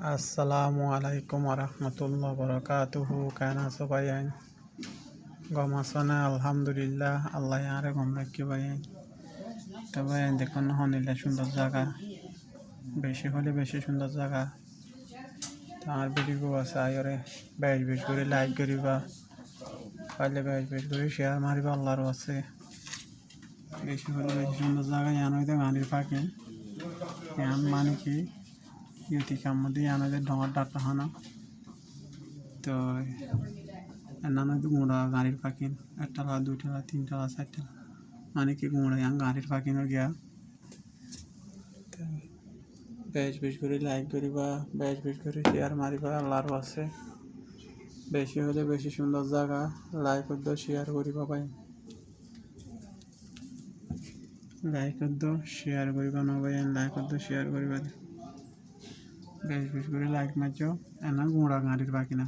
আসসালামু আলাইকুম ওরহমতুল্লাহ বরকাতুহু কেন আছো ভাইয়ান গম আছো না আলহামদুলিল্লাহ আল্লাহ আরে গম রাখি ভাইয়ান তো ভাইয়ান দেখুন হনিলে সুন্দর জায়গা বেশি হলে বেশি সুন্দর জায়গা তো আমার ভিডিও আছে আয়রে বেশ বেশ করে লাইক করিবা পাইলে বেশ বেশ করে শেয়ার মারিবা আল্লাহরও আছে বেশি হলে বেশি সুন্দর জায়গা ইয়ান হইতে গানির পাখি ইয়ান মানে কি ইউটিকার মধ্যে আমাদের ডঙার ডাটা হানা তো এনানো গুঁড়া গাড়ির পাখিন একতলা দুইতলা তিনতলা চারতলা মানে কি গুঁড়া ইয়াং গাড়ির পাখিনও গিয়া বেশ বেশ করে লাইক করিবা বেশ বেশ করে শেয়ার মারিবা আল্লাহর আছে বেশি হলে বেশি সুন্দর জায়গা লাইক করদ শেয়ার করিবা ভাই লাইক করদ শেয়ার করিবা না ভাই লাইক করদ শেয়ার করিবা বেশ বেশ করে লাইক মারছো এনা গুঁড়া গাড়ির পাখি না